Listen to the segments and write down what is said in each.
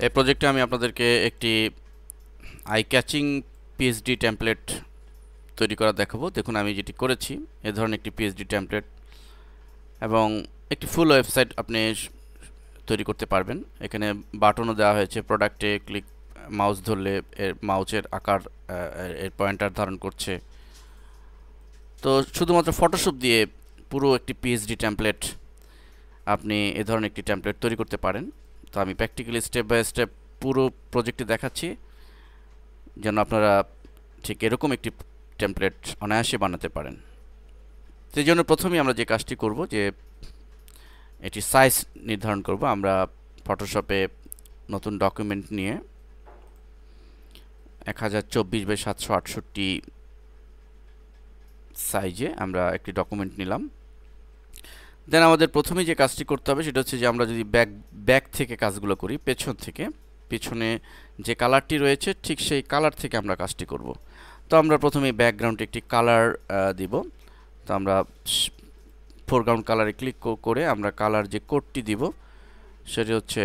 এই প্রজেক্টে আমি আপনাদেরকে একটি আই ক্যাচিং পিএইচডি টেমপ্লেট তৈরি করা দেখাবো। দেখুন আমি যেটি করেছি, এ ধরনের একটি পিএইচডি টেমপ্লেট এবং একটি ফুল ওয়েবসাইট আপনি তৈরি করতে পারবেন। এখানে বাটনও দেওয়া হয়েছে, প্রোডাক্টে ক্লিক মাউস ধরলে এর মাউসের আকার এর পয়েন্টার ধারণ করছে। তো শুধুমাত্র ফটোশপ দিয়ে পুরো একটি পিএইচডি টেমপ্লেট আপনি এ ধরনের একটি টেমপ্লেট তৈরি করতে পারেন। তো আমি প্র্যাকটিক্যালি স্টেপ বাই স্টেপ পুরো প্রজেক্টটি দেখাচ্ছি যেন আপনারা ঠিক এরকম একটি টেমপ্লেট অনায়াসে বানাতে পারেন। সেই জন্য প্রথমেই আমরা যে কাজটি করব যে এটি সাইজ নির্ধারণ করব। আমরা ফটোশপে নতুন ডকুমেন্ট নিয়ে 1024x768 সাইজে আমরা একটি ডকুমেন্ট নিলাম। দেন আমাদের প্রথমেই যে কাজটি করতে হবে সেটা হচ্ছে যে আমরা যদি ব্যাক থেকে কাজগুলো করি, পেছন থেকে, পেছনে যে কালারটি রয়েছে ঠিক সেই কালার থেকে আমরা কাজটি করব। তো আমরা প্রথমে ব্যাকগ্রাউন্ডে একটি কালার দিব। তো আমরা ফোরগ্রাউন্ড কালারে ক্লিক করে আমরা কালার যে কোডটি দিব সেটি হচ্ছে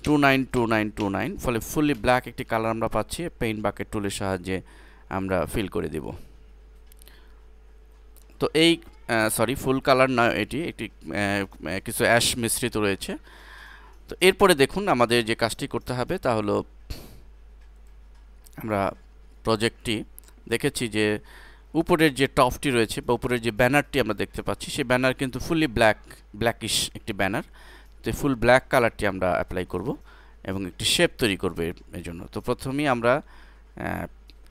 292929। ফলে ফুললি ব্ল্যাক একটি কালার আমরা পাচ্ছি। পেইন্ট বাকেট টুলের সাহায্যে আমরা ফিল করে দেব। তো এই ফুল কালার না, এটি একটি কিছু অ্যাশ মিশ্রিত রয়েছে। তো এরপরে দেখুন আমাদের যে কাজটি করতে হবে তা হলো আমরা প্রজেক্টটি দেখেছি যে উপরের যে টপটি রয়েছে বা উপরের যে ব্যানারটি আমরা দেখতে পাচ্ছি সেই ব্যানার কিন্তু ফুললি ব্ল্যাকিশ একটি ব্যানার। তো ফুল ব্ল্যাক কালারটি আমরা অ্যাপ্লাই করব এবং একটি শেপ তৈরি করব এর জন্য। তো প্রথমেই আমরা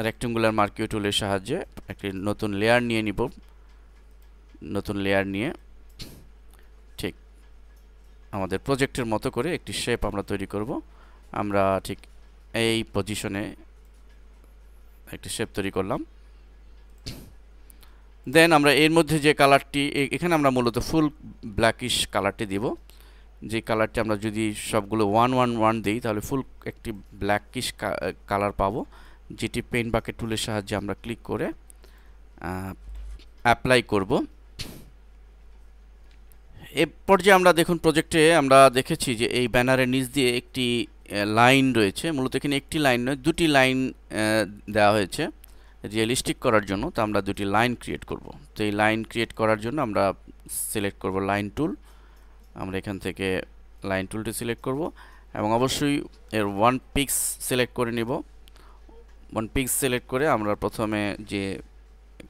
রেক্ট্যাঙ্গুলার মার্কিও টুলের সাহায্যে একটি নতুন লেয়ার নিয়ে নিব। নতুন লেয়ার নিয়ে ঠিক আমাদের প্রজেক্টের মতো করে একটি শেপ আমরা তৈরি করব। আমরা ঠিক এই পজিশনে একটি শেপ তৈরি করলাম। দেন আমরা এর মধ্যে যে কালারটি, এখানে আমরা মূলত ফুল ব্ল্যাকিশ কালারটি দিব। যে কালারটি আমরা যদি সবগুলো 111 দিই তাহলে ফুল একটি ব্ল্যাকিশ কালার পাবো, যেটি পেইন্ট বাকেট টুলের সাহায্যে আমরা ক্লিক করে অ্যাপ্লাই করব। এ পর্যায়ে আমরা দেখুন প্রজেক্টে আমরা দেখেছি যে এই ব্যানারের নিচ দিয়ে একটি লাইন রয়েছে। মূলত এখানে একটি লাইন নয়, দুটি লাইন দেওয়া হয়েছে রিয়েলিস্টিক করার জন্য। তো আমরা দুটি লাইন ক্রিয়েট করব। তো এই লাইন ক্রিয়েট করার জন্য আমরা সিলেক্ট করব লাইন টুল। আমরা এখান থেকে লাইন টুলটি সিলেক্ট করব এবং অবশ্যই এর 1 পিক্স সিলেক্ট করে নিব। 1 পিক্স সিলেক্ট করে আমরা প্রথমে যে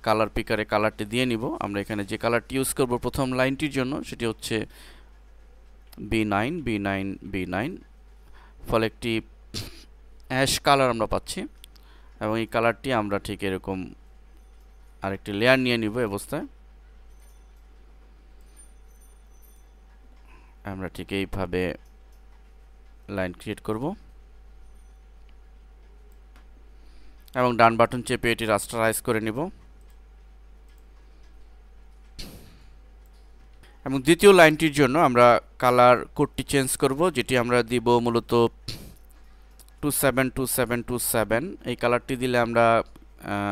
কালার পিকারে কালারটি দিয়ে নিব। আমরা এখানে যে কালারটি ইউজ করব প্রথম লাইনটির জন্য সেটি হচ্ছে B9। ফলে একটি অ্যাশ কালার আমরা পাচ্ছি এবং এই কালারটি আমরা ঠিক এরকম আরেকটি লেয়ার নিয়ে নিব। অবস্থায় আমরা ঠিক এইভাবে লাইন ক্রিয়েট করব এবং ডান বাটন চেপে এটি রাস্টারাইজ করে নিব। এবং দ্বিতীয় লাইনটির জন্য আমরা কালার কোডটি চেঞ্জ করব, যেটি আমরা দিব মূলত 272727। এই কালারটি দিলে আমরা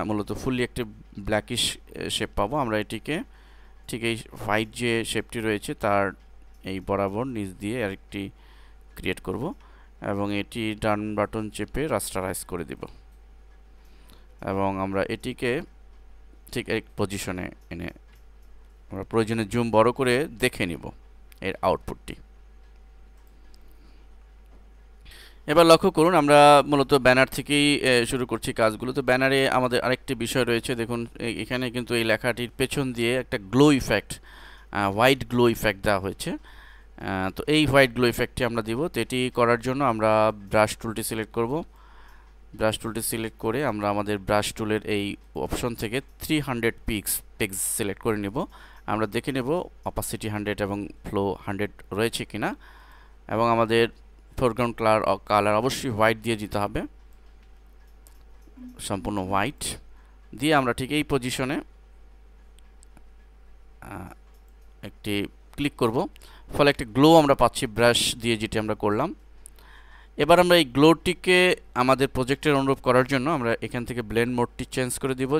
মূলত ফুললি একটি ব্ল্যাকিশ শেপ পাবো। আমরা এটিকে ঠিক এই হোয়াইট যে শেপটি রয়েছে তার এই বরাবর নিচ দিয়ে আরেকটি ক্রিয়েট করব এবং এটি ডান বাটন চেপে রাস্টারাইজ করে দিব এবং আমরা এটিকে ঠিক এক পজিশনে এনে আমরা প্রয়োজনে জুম বড় করে দেখে নিব এর আউটপুটটি। এবার লক্ষ্য করুন আমরা মূলত ব্যানার থেকেই শুরু করছি কাজগুলো। তো ব্যানারে আমাদের আরেকটি বিষয় রয়েছে। দেখুন এখানে কিন্তু এই লেখাটির পেছন দিয়ে একটা glow effect, white glow effect দেওয়া হয়েছে। তো এই হোয়াইট গ্লো ইফেক্টটি আমরা দিব। তো এটি করার জন্য আমরা ব্রাশ টুলটি সিলেক্ট করব। ব্রাশ টুলটি সিলেক্ট করে আমরা আমাদের ব্রাশ টুলের এই অপশন থেকে 300 পিক্স সিলেক্ট করে নেব। আমরা দেখে নেব অপাসিটি 100 এবং ফ্লো 100 রয়েছে কিনা এবং আমাদের ফোরগ্রাউন্ড কালার অবশ্যই হোয়াইট দিয়ে দিতে হবে, সম্পূর্ণ হোয়াইট দিয়ে আমরা ঠিক এই পজিশনে একটি ক্লিক করব। ফলে একটি গ্লো আমরা পাচ্ছি ব্রাশ দিয়ে, যেটি আমরা করলাম। এবার আমরা এই গ্লোটিকে আমাদের প্রজেক্টের অনুরূপ করার জন্য আমরা এখান থেকে ব্লেন্ড মোডটি চেঞ্জ করে দিব,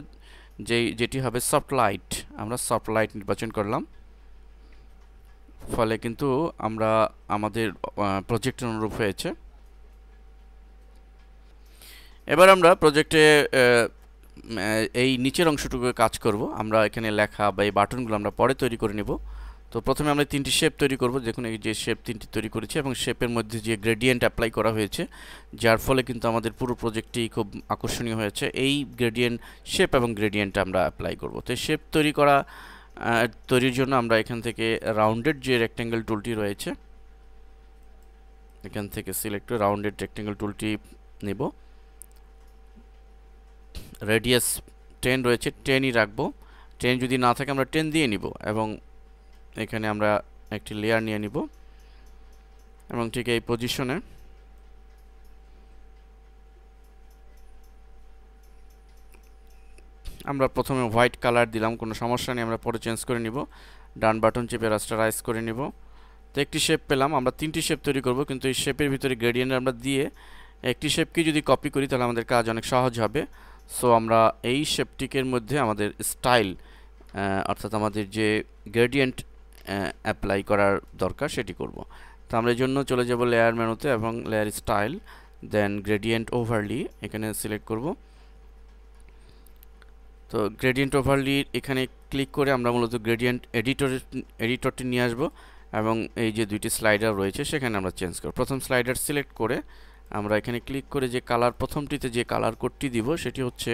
যেটি হবে সফট লাইট। আমরা সফট লাইট নির্বাচন করলাম। ফলে কিন্তু আমরা আমাদের প্রজেক্টের অনুরূপ হয়েছে। এবার আমরা প্রজেক্টে এই নিচের অংশটুকু কাজ করব। আমরা এখানে লেখা বা এই বাটনগুলো আমরা পরে তৈরি করে নেব। তো প্রথমে আমরা তিনটি শেপ তৈরি করব। দেখুন এই যে শেপ তিনটি তৈরি করেছি এবং শেপের মধ্যে যে গ্রেডিয়েন্ট অ্যাপ্লাই করা হয়েছে, যার ফলে কিন্তু আমাদের পুরো প্রজেক্টটি খুব আকর্ষণীয় হয়েছে। এই গ্রেডিয়েন্ট শেপ এবং গ্রেডিয়েন্ট আমরা অ্যাপ্লাই করব। তো শেপ তৈরির জন্য আমরা এখান থেকে রাউন্ডেড যে রেক্ট্যাঙ্গেল টুলটি রয়েছে, এখান থেকে সিলেক্ট করে রাউন্ডেড রেক্ট্যাঙ্গেল টুলটি নেব। রেডিয়াস 10 রয়েছে, 10ই রাখবো। 10 যদি না থাকে আমরা 10 দিয়ে নিব এবং এখানে আমরা একটি লেয়ার নিয়ে নিব এবং ঠিক এই পজিশনে আমরা প্রথমে হোয়াইট কালার দিলাম, কোনো সমস্যা নেই, আমরা পরে চেঞ্জ করে নিব। ডান বাটন চেপে রাস্টারাইজ করে নিব। তো একটি শেপ পেলাম। আমরা তিনটি শেপ তৈরি করব, কিন্তু এই শেপের ভিতরে গ্রেডিয়েন্ট আমরা দিয়ে একটি শেপকে যদি কপি করি তাহলে আমাদের কাজ অনেক সহজ হবে। সো আমরা এই শেপটিকের মধ্যে আমাদের স্টাইল, অর্থাৎ আমাদের যে গ্রেডিয়েন্ট অ্যাপ্লাই করার দরকার সেটি করব। তো আমরা এই জন্য চলে যাব লেয়ার মেনুতে এবং লেয়ার স্টাইল, দেন গ্রেডিয়েন্ট ওভারলি এখানে সিলেক্ট করব। তো গ্রেডিয়েন্ট ওভারলি এখানে ক্লিক করে আমরা মূলত গ্রেডিয়েন্ট এডিটরটি নিয়ে আসব এবং এই যে দুইটি স্লাইডার রয়েছে সেখানে আমরা চেঞ্জ করব। প্রথম স্লাইডার সিলেক্ট করে আমরা এখানে ক্লিক করে যে কালার, প্রথমটিতে যে কালার কোডটি দিব সেটি হচ্ছে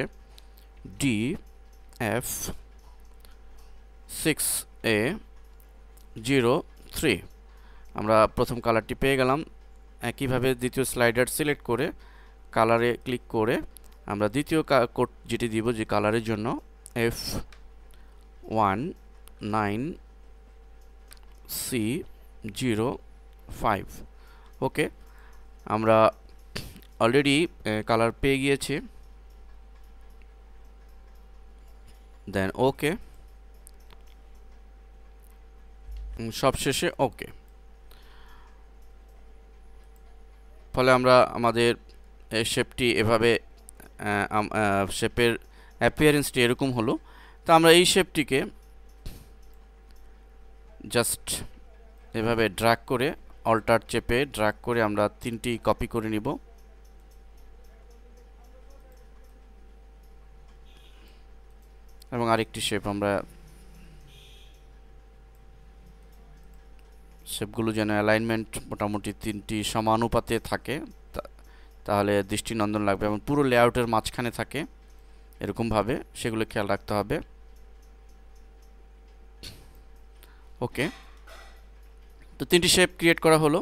DF6A03। আমরা প্রথম কালারটি পেয়ে গেলাম। একইভাবে দ্বিতীয় স্লাইডার সিলেক্ট করে কালারে ক্লিক করে আমরা দ্বিতীয় কোড যেটি দিব যে কালারের জন্য F19C05। ওকে, আমরা অলরেডি কালার পেয়ে গিয়েছি। দেন ওকে, সবশেষে ওকে। ফলে আমরা আমাদের শেপটি এভাবে, শেপের অ্যাপিয়ারেন্সটি এরকম হলো। তো আমরা এই শেপটিকে জাস্ট এভাবে ড্র্যাগ করে, অল্টার চেপে ড্র্যাগ করে আমরা তিনটি কপি করে নিব। এবং আরেকটি শেপ, আমরা শেপগুলো যেন অ্যালাইনমেন্ট মোটামুটি তিনটি সমানুপাতে থাকে, তাহলে দৃষ্টিনন্দন লাগবে এবং পুরো লেআউটের মাঝখানে থাকে এরকমভাবে, সেগুলো খেয়াল রাখতে হবে। ওকে, তো তিনটি শেপ ক্রিয়েট করা হলো।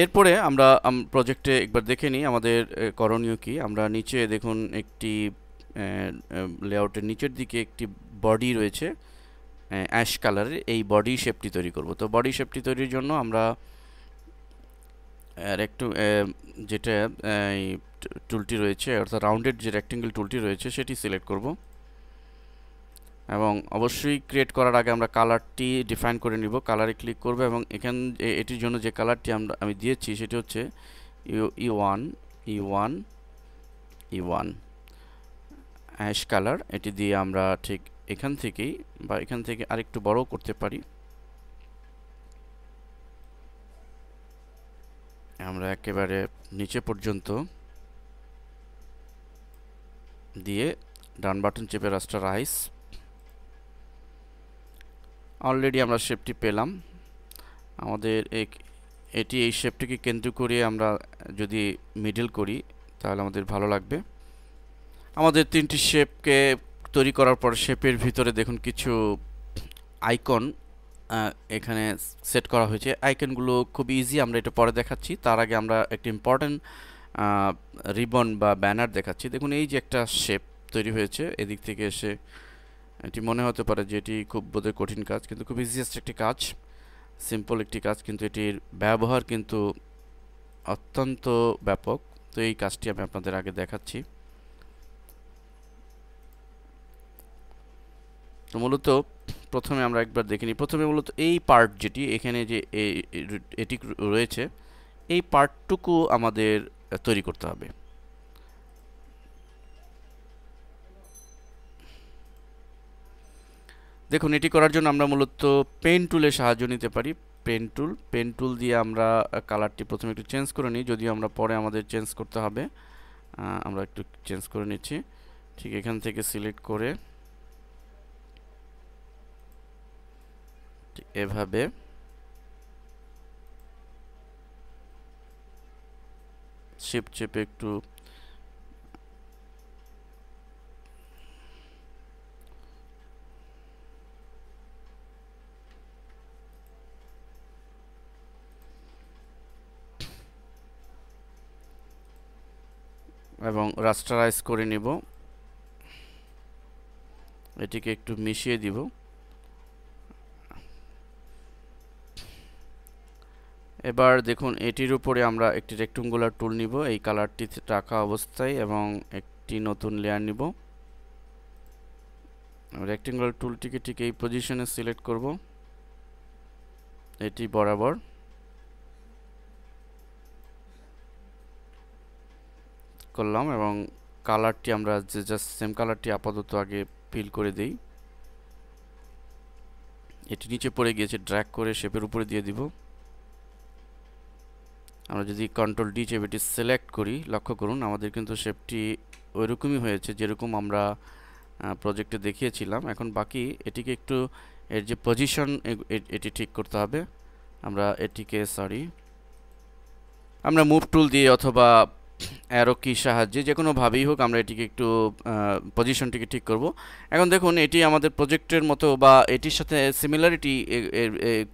এরপরে আমরা প্রজেক্টে একবার দেখে নিই আমাদের করণীয় কি। আমরা নিচে দেখুন একটি লেআউটের নিচের দিকে একটি বডি রয়েছে অ্যাশ কালারের। এই বডি শেপটি তৈরি করব। তো বডি শেপটি তৈরির জন্য আমরা যেটা টুলটি রয়েছে, অর্থাৎ রাউন্ডেড যে রেক্ট্যাঙ্গেল টুলটি রয়েছে সেটি সিলেক্ট করব এবং অবশ্যই ক্রিয়েট করার আগে আমরা কালারটি ডিফাইন করে নিব। কালারে ক্লিক করব এবং এটির জন্য যে কালারটি আমি দিয়েছি সেটি হচ্ছে E1 অ্যাশ কালার। এটি দিয়ে আমরা ঠিক এখান থেকেই বা এখান থেকে আরেকটু বড় করতে পারি। আমরা একেবারে নিচে পর্যন্ত দিয়ে ডান বাটন চেপে রাস্টারাইজ। অলরেডি আমরা শেপটি পেলাম। আমাদের এই শেপটিকে কেন্দ্র করে আমরা যদি মিডল করি তাহলে আমাদের ভালো লাগবে। আমাদের তিনটি শেপকে তৈরি করার পর শেপের ভিতরে দেখুন কিছু আইকন এখানে সেট করা হয়েছে। আইকনগুলো খুব ইজি, আমরা এটা পরে দেখাচ্ছি। তার আগে আমরা একটি ইম্পর্টেন্ট রিবন বা ব্যানার দেখাচ্ছি। দেখুন এই যে একটা শেপ তৈরি হয়েছে, এদিক থেকে এসে এটি মনে হতে পারে যে এটি খুব বোধহয় কঠিন কাজ, কিন্তু খুব ইজিয়েস্ট একটি কাজ, সিম্পল একটি কাজ, কিন্তু এটির ব্যবহার কিন্তু অত্যন্ত ব্যাপক। তো এই কাজটি আমি আপনাদের আগে দেখাচ্ছি। তো মূলত প্রথমে আমরা একবার দেখে নিই। প্রথমে মূলত এই পার্ট যেটি এখানে যে এটি রয়েছে, এই পার্টটুকু আমাদের তৈরি করতে হবে। দেখুন এটি করার জন্য আমরা মূলত পেন টুলের সাহায্য নিতে পারি। পেন টুল দিয়ে আমরা কালারটি প্রথমে একটু চেঞ্জ করে নিই, যদিও আমরা পরে আমাদের চেঞ্জ করতে হবে। আমরা একটু চেঞ্জ করে নিচ্ছি। ঠিক এখান থেকে সিলেক্ট করে এভাবে শিফট চেপে একটু এবং রাস্টারাইজ করে নিব, এটিকে একটু মিশিয়ে দিব। এবার দেখুন এটির উপরে আমরা একটি রেক্ট্যাঙ্গুলার টুল নিব এই কালারটি রাখা অবস্থায় এবং একটি নতুন লেয়ার নিব। রেক্ট্যাঙ্গুলার টুলটিকে ঠিক এই পজিশনে সিলেক্ট করব, এটি বরাবর করলাম এবং কালারটি আমরা যে জাস্ট সেম কালারটি আপাতত আগে ফিল করে দেই। এটি নিচে পড়ে গিয়েছে, ড্র্যাগ করে শেপের উপরে দিয়ে দিব। আমরা যদি কন্ট্রোল ডি চেপে এটি সিলেক্ট করি, লক্ষ্য করুন আমাদের কিন্তু শেপটি ওইরকমই হয়েছে যেরকম আমরা প্রজেক্টে দেখিয়েছিলাম। এখন বাকি এটিকে একটু এর যে পজিশন এটি ঠিক করতে হবে। আমরা এটিকে আমরা মুভ টুল দিয়ে অথবা অ্যারো কি সাহায্যে যে কোনোভাবেই হোক আমরা এটিকে একটু পজিশনটিকে ঠিক করব। এখন দেখুন এটি আমাদের প্রজেক্টের মতো বা এটির সাথে সিমিলারিটি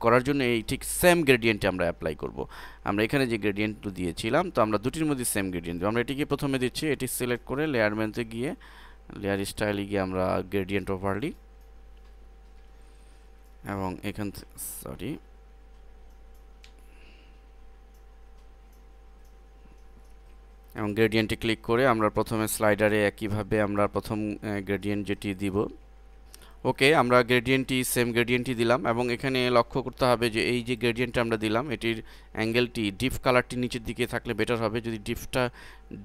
করার জন্য এই ঠিক সেম গ্রেডিয়েন্টে আমরা অ্যাপ্লাই করব। আমরা এখানে যে গ্রেডিয়েন্ট দিয়েছিলাম তো আমরা দুটির মধ্যে সেম গ্রেডিয়েন্ট দেব। আমরা এটিকে প্রথমে দিচ্ছি, এটি সিলেক্ট করে লেয়ার মেনুতে গিয়ে লেয়ার স্টাইলে গিয়ে আমরা গ্রেডিয়েন্ট ওভারলি এবং এখান এবং গ্রেডিয়েন্টে ক্লিক করে আমরা প্রথমে স্লাইডারে একইভাবে আমরা প্রথম গ্রেডিয়েন্ট যেটি দিব। ওকে, আমরা গ্রেডিয়েন্টটি সেম গ্রেডিয়েন্টই দিলাম এবং এখানে লক্ষ্য করতে হবে যে এই যে গ্রেডিয়েন্টটা আমরা দিলাম এটির অ্যাঙ্গেলটি ডিপ কালারটি নিচের দিকে থাকলে বেটার হবে। যদি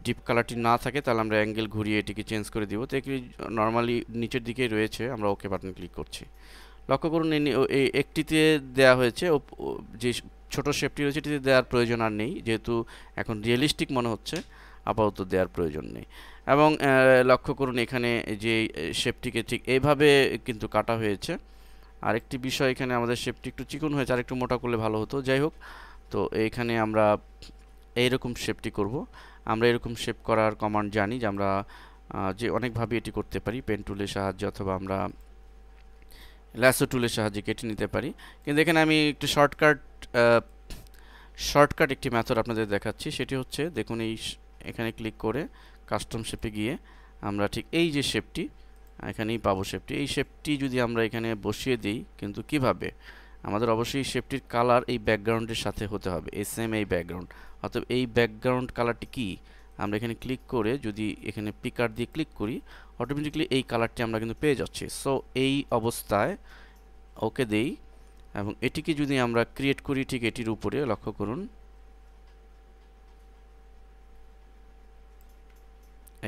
ডিপ কালারটি না থাকে তাহলে আমরা অ্যাঙ্গেল ঘুরিয়ে এটিকে চেঞ্জ করে দিব। তো এটি নর্মালি নিচের দিকেই রয়েছে, আমরা ওকে বাটন ক্লিক করছি। লক্ষ্য করুন এই একটিতে দেওয়া হয়েছে, যে ছোট শেপটি রয়েছে এটিতে দেওয়ার প্রয়োজন আর নেই, যেহেতু এখন রিয়েলিস্টিক মনে হচ্ছে আপাতত দেওয়ার প্রয়োজন নেই। এবং লক্ষ্য করুন এখানে যে শেপটিকে ঠিক এইভাবে কিন্তু কাটা হয়েছে। আরেকটি বিষয়, এখানে আমাদের শেপটি একটু চিকন হয়েছে, আর একটু মোটা করলে ভালো হতো। যাই হোক, তো এইখানে আমরা এইরকম শেপটি করব। আমরা এরকম শেপ করার কমান্ড জানি যে আমরা যে অনেকভাবে এটি করতে পারি, পেন টুলের সাহায্যে অথবা আমরা ল্যাসো টুলের সাহায্যে কেটে নিতে পারি। কিন্তু এখানে আমি একটু শর্টকাট একটি মেথড আপনাদের দেখাচ্ছি। সেটি হচ্ছে দেখুন এখানে ক্লিক করে কাস্টম শেপে গিয়ে আমরা ঠিক এই যে শেপটি এখানেই পাবো, এই শেপটি যদি আমরা এখানে বসিয়ে দিই, কিন্তু কিভাবে, আমাদের অবশ্যই শেপটির কালার এই ব্যাকগ্রাউন্ডের সাথে হতে হবে, এই ব্যাকগ্রাউন্ড। অতএব এই ব্যাকগ্রাউন্ড কালারটি কি, আমরা এখানে ক্লিক করে যদি এখানে পিকার দিয়ে ক্লিক করি, অটোমেটিকলি এই কালারটি আমরা কিন্তু পেয়ে যাচ্ছি। সো এই অবস্থায় ওকে দেই এবং এটিকে যদি আমরা ক্রিয়েট করি ঠিক এটির উপরে, লক্ষ্য করুন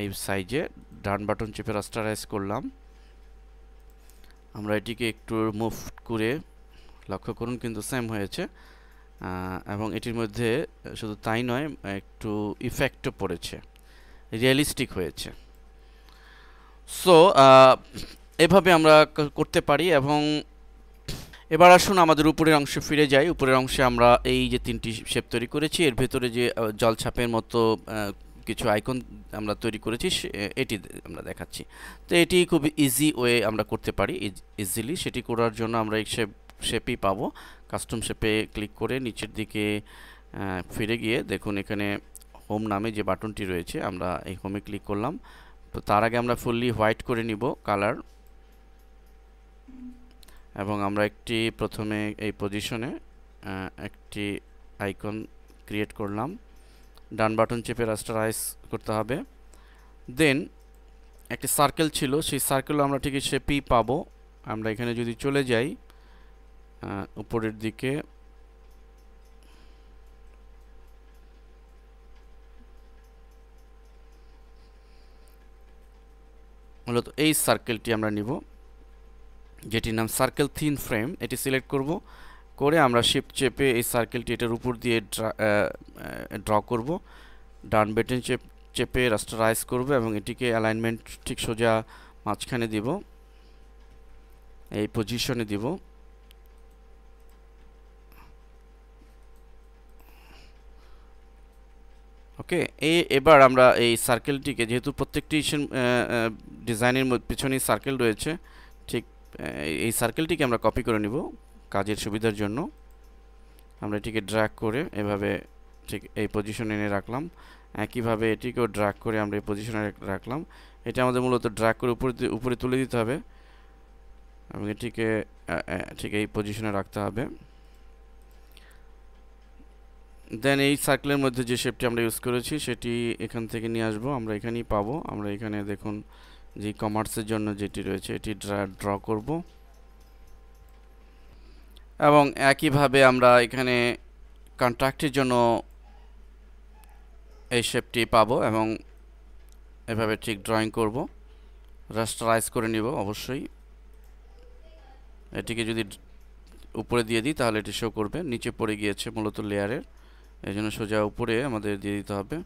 এই সাইজে ডান বাটন চেপে রাস্টারাইজ করলাম। আমরা এটিকে একটু মুভ করে লক্ষ্য করুন কিন্তু সেম হয়েছে এবং এটির মধ্যে শুধু তাই নয় একটু ইফেক্টও পড়েছে, রিয়েলিস্টিক হয়েছে। সো এভাবে আমরা করতে পারি। এবং এবার আসুন আমাদের উপরের অংশে ফিরে যাই। উপরের অংশে আমরা এই যে তিনটি শেপ তৈরি করেছি, এর ভেতরে যে জলছাপের মতো কিছু আইকন আমরা তৈরি করেছি এটি আমরা দেখাচ্ছি। তো এটি খুব ইজি ওয়ে আমরা করতে পারি ইজিলি। সেটি করার জন্য আমরা এই শেপই পাবো। কাস্টম শেপে ক্লিক করে নিচের দিকে ফিরে গিয়ে দেখুন এখানে হোম নামে যে বাটনটি রয়েছে, আমরা এই হোমে ক্লিক করলাম। তো তার আগে আমরা ফুললি হোয়াইট করে নিব কালার এবং আমরা একটি প্রথমে এই পজিশনে একটি আইকন ক্রিয়েট করলাম। ডান বাটন চেপে রাস্টারাইজ করতে হবে। দেন একটি সার্কেল ছিল, সেই সার্কেলও আমরা ঠিক শেপই পাবো। আমরা এখানে যদি চলে যাই উপরের দিকে, মূলত এই সার্কেলটি আমরা নিব, যেটির নাম সার্কেল থিন ফ্রেম। এটি সিলেক্ট করব, করে আমরা শিফট চেপে এই সার্কেলটি এটার উপর দিয়ে ড্র করব। ডান বাটন চেপে রাস্টারাইজ করব এবং এটিকে অ্যালাইনমেন্ট ঠিক সোজা মাঝখানে দিব, এই পজিশনে দিব। ওকে, এবার আমরা এই সার্কেলটিকে, যেহেতু প্রত্যেকটি ডিজাইনের পিছনেই সার্কেল রয়েছে, ঠিক এই সার্কেলটিকে আমরা কপি করে নিব কাজের সুবিধার জন্য। আমরা এটিকে ড্র্যাগ করে এভাবে ঠিক এই পজিশনে এনে রাখলাম। একইভাবে এটিকেও ড্র্যাগ করে আমরা এই পজিশনে রাখলাম। এটা আমাদের মূলত ড্র্যাগ করে উপরে তুলে দিতে হবে এবং এটিকে ঠিক এই পজিশনে রাখতে হবে। দেন এই সার্কেলের মধ্যে যে শেপটি আমরা ইউজ করেছি সেটি এখান থেকে নিয়ে আসব, আমরা এখানেই পাবো। আমরা এখানে দেখুন যে কমার্সের জন্য যেটি রয়েছে এটি ড্র করব এবং একইভাবে আমরা এখানে কন্ট্রাক্টের জন্য এই শেপটি পাবো এবং এভাবে ঠিক ড্রয়িং করব, রাস্টারাইজ করে নিব। অবশ্যই এটিকে যদি উপরে দিয়ে দিই তাহলে এটি শো করবে, নিচে পড়ে গিয়েছে মূলত লেয়ারের, এই জন্য সোজা উপরে আমাদের দিয়ে দিতে হবে।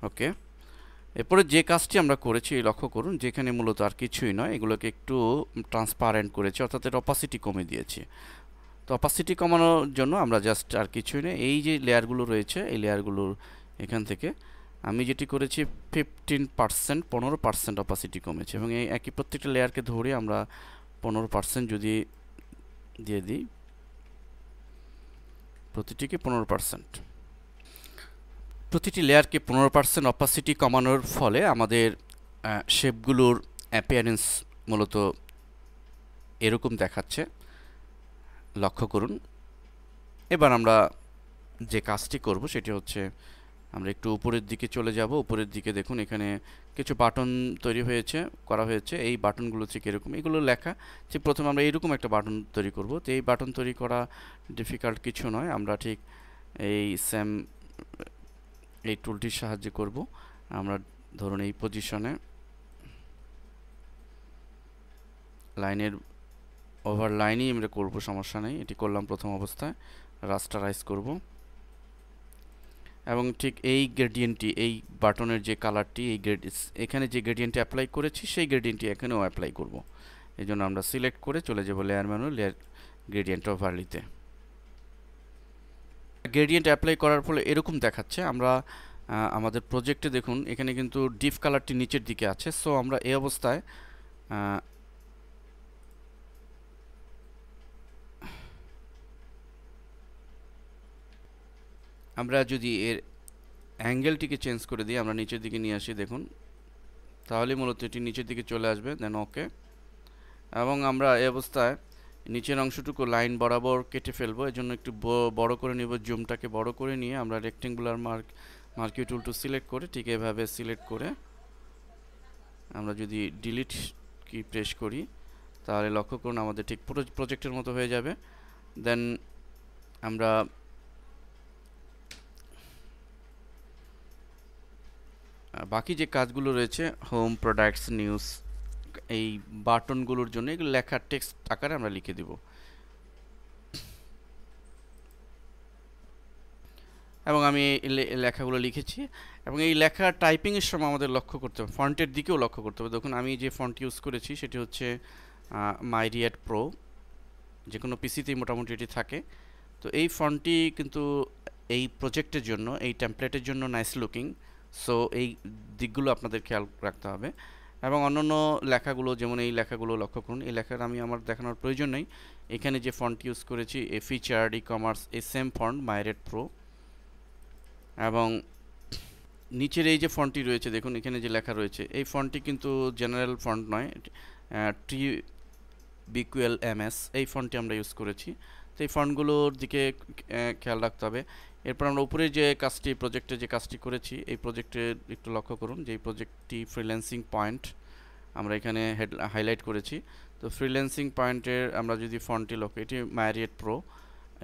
ওকে, এরপরে যে কাজটি আমরা করেছি লক্ষ্য করুন, যেখানে মূলত আর কিছুই নয়, এগুলোকে একটু ট্রান্সপারেন্ট করেছি, অর্থাৎ এর অপাসিটি কমে দিয়েছি। তো অপাসিটি কমানোর জন্য আমরা জাস্ট আর কিছুই নয়, এই যে লেয়ারগুলো রয়েছে এই লেয়ারগুলোর এখান থেকে আমি যেটি করেছি 15% অপাসিটি কমেছে এবং এই একই প্রত্যেকটা লেয়ারকে ধরে আমরা 15% যদি দিয়ে দিই, প্রতিটিকে 15%, প্রতিটি লেয়ারকে 15% অপাসিটি কমানোর ফলে আমাদের শেপগুলোর অ্যাপিয়ারেন্স মূলত এরকম দেখাচ্ছে, লক্ষ্য করুন। এবার আমরা যে কাজটি করব সেটি হচ্ছে আমরা একটু উপরের দিকে চলে যাব। উপরের দিকে দেখুন এখানে কিছু বাটন তৈরি করা হয়েছে। এই বাটনগুলো ঠিক এরকম, এগুলো লেখা ঠিক প্রথমে আমরা এইরকম একটা বাটন তৈরি করব। তো এই বাটন তৈরি করা ডিফিকাল্ট কিছু নয়, আমরা ঠিক এই এই টুলটির সাহায্যে করব। আমরা ধরুন এই পজিশনে লাইনের ওভার লাইনই আমরা করব, সমস্যা নেই। এটি করলাম প্রথম অবস্থায়, রাস্টারাইজ করব এবং ঠিক এই গ্রেডিয়েন্টটি, এই বাটনের যে কালারটি, এখানে যে গ্রেডিয়েন্টটি অ্যাপ্লাই করেছি সেই গ্রেডিয়েন্টটি এখানেও অ্যাপ্লাই করব। এই জন্য আমরা সিলেক্ট করে চলে যাব লেয়ার মেনু, লেয়ার গ্রেডিয়েন্ট ওভারলিতে। গ্রেডিয়েন্ট অ্যাপ্লাই করার ফলে এরকম দেখাচ্ছে। আমরা আমাদের প্রজেক্টে দেখুন এখানে কিন্তু ডিপ কালারটি নিচের দিকে আছে। সো আমরা এই অবস্থায় আমরা যদি এর অ্যাঙ্গেলটিকে চেঞ্জ করে দিই, আমরা নিচের দিকে নিয়ে আসি, দেখুন তাহলে মূলত এটি নিচের দিকে চলে আসবে। দেন ওকে, এবং আমরা এই অবস্থায় নিচের অংশটুকু লাইন বরাবর কেটে ফেলবো। এর জন্য একটু বড় করে নিব, জুমটাকে বড় করে নিয়ে আমরা রেক্টেঙ্গুলার মার্কিউ টুলটি সিলেক্ট করে ঠিক এভাবে সিলেক্ট করে আমরা যদি ডিলিট কি প্রেস করি তাহলে লক্ষ্য করুন আমাদের ঠিক পুরো প্রজেক্টের মতো হয়ে যাবে। দেন আমরা বাকি যে কাজগুলো রয়েছে, হোম, প্রোডাক্টস, নিউজ, এই বাটনগুলোর জন্য এগুলো লেখা টেক্সট আকারে আমরা লিখে দিব এবং আমি লেখাগুলো লিখেছি। এবং এই লেখা টাইপিংয়ের সময় আমাদের লক্ষ্য করতে হবে, ফন্টের দিকেও লক্ষ্য করতে হবে। দেখুন আমি যে ফন্ট ইউজ করেছি সেটি হচ্ছে মাইরিয়েট প্রো, যে কোনো পিসিতেই মোটামুটি এটি থাকে। তো এই ফন্টটি কিন্তু এই প্রজেক্টের জন্য, এই টেমপ্লেটের জন্য নাইস লুকিং। সো এই দিকগুলো আপনাদের খেয়াল রাখতে হবে। এবং অন্যান্য লেখাগুলো, যেমন এই লেখাগুলো লক্ষ্য করুন, এই লেখাটা আমি আমার দেখানোর প্রয়োজন নেই। এখানে যে ফন্ট ইউজ করেছি ফিচার্ড ই-কমার্স, এই সেম ফন্ট মাইরিয়েট প্রো। এবং নিচের এই যে ফন্টটি রয়েছে দেখুন এখানে যে লেখা রয়েছে, এই ফন্টটি কিন্তু জেনারেল ফন্ট নয়, বিকুয়েল এমএস, এই ফন্টটি আমরা ইউজ করেছি। তো এই ফন্টগুলোর দিকে খেয়াল রাখতে হবে। এরপর আমরা উপরে যে কাজটি, প্রজেক্টে যে কাজটি করেছি, এই প্রজেক্টে একটু লক্ষ্য করুন যে এই প্রজেক্টটি ফ্রিল্যান্সিং পয়েন্ট আমরা এখানে হাইলাইট করেছি। তো ফ্রিল্যান্সিং পয়েন্টের আমরা যদি ফন্টটি লক্ষ্য, এটি মাইরিয়েট প্রো,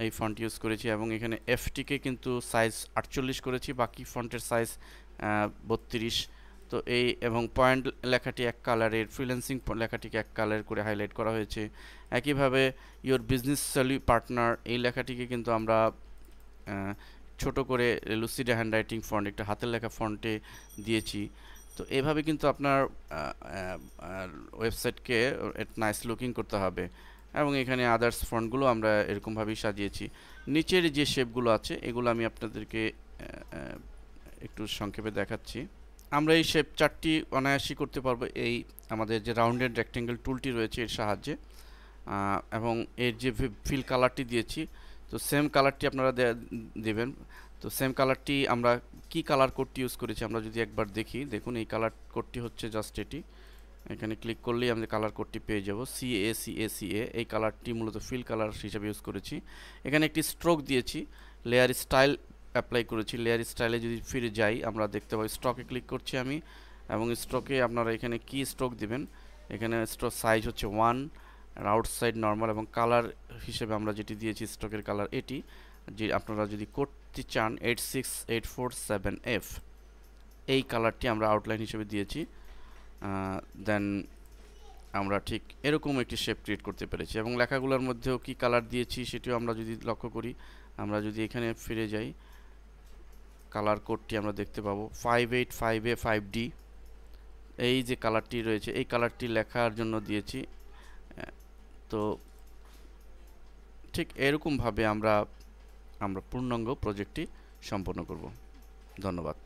এই ফন্ট ইউজ করেছি এবং এখানে এফটিকে কিন্তু সাইজ 48 করেছি, বাকি ফন্টের সাইজ 32। তো এই এবং পয়েন্ট লেখাটি এক কালারের, ফ্রিল্যান্সিং লেখাটিকে এক কালার করে হাইলাইট করা হয়েছে। একইভাবে ইওর বিজনেস পার্টনার এই লেখাটিকে কিন্তু আমরা ছোট করে লুসিডা হ্যান্ডরাইটিং ফন্ট, একটা হাতের লেখা ফন্টে দিয়েছি। তো এভাবে কিন্তু আপনার ওয়েবসাইটকে নাইস লুকিং করতে হবে। এবং এখানে আদার্স ফন্টগুলো আমরা এরকমভাবেই সাজিয়েছি। নিচের যে শেপগুলো আছে এগুলো আমি আপনাদেরকে একটু সংক্ষেপে দেখাচ্ছি। আমরা এই শেপ চারটি অনায়াসই করতে পারবো এই আমাদের যে রাউন্ডেড রেক্টেঙ্গেল টুলটি রয়েছে এর সাহায্যে। এবং এর যে ফিল কালারটি দিয়েছি, তো সেম কালারটি আপনারা দেবেন। তো সেম কালারটি আমরা কি কালার কোডটি ইউজ করেছি আমরা যদি একবার দেখি, দেখুন এই কালার কোডটি হচ্ছে জাস্ট এটি। এখানে ক্লিক করলেই আমরা কালার কোডটি পেয়ে যাব, CACACA। এই কালারটি মূলত ফিল কালার হিসেবে ইউজ করেছি। এখানে একটি স্ট্রোক দিয়েছি, লেয়ার স্টাইল অ্যাপ্লাই করেছি। লেয়ার স্টাইলে যদি ফিরে যাই আমরা দেখতে পাই, স্ট্রোকে ক্লিক করছি আমি, এবং স্ট্রোকে আপনারা এখানে কি স্ট্রোক দিবেন, এখানে স্ট্রোক সাইজ হচ্ছে 1, আর আউটসাইড নর্মাল, এবং কালার হিসেবে আমরা যেটি দিয়েছি স্ট্রোকের কালার এটি। যে আপনারা যদি করতে চান 86847F, এই কালারটি আমরা আউটলাইন হিসেবে দিয়েছি। দেন আমরা ঠিক এরকম একটি শেপ ক্রিয়েট করতে পেরেছি। এবং লেখাগুলোর মধ্যেও কি কালার দিয়েছি সেটিও আমরা যদি লক্ষ্য করি, আমরা যদি এখানে ফিরে যাই, কালার কোডটি আমরা দেখতে পাবো 585A5D। এই যে কালারটি রয়েছে এই কালারটি লেখার জন্য দিয়েছি। তো ঠিক এরকমভাবে আমরা পূর্ণাঙ্গ প্রজেক্টটি সম্পন্ন করব। ধন্যবাদ।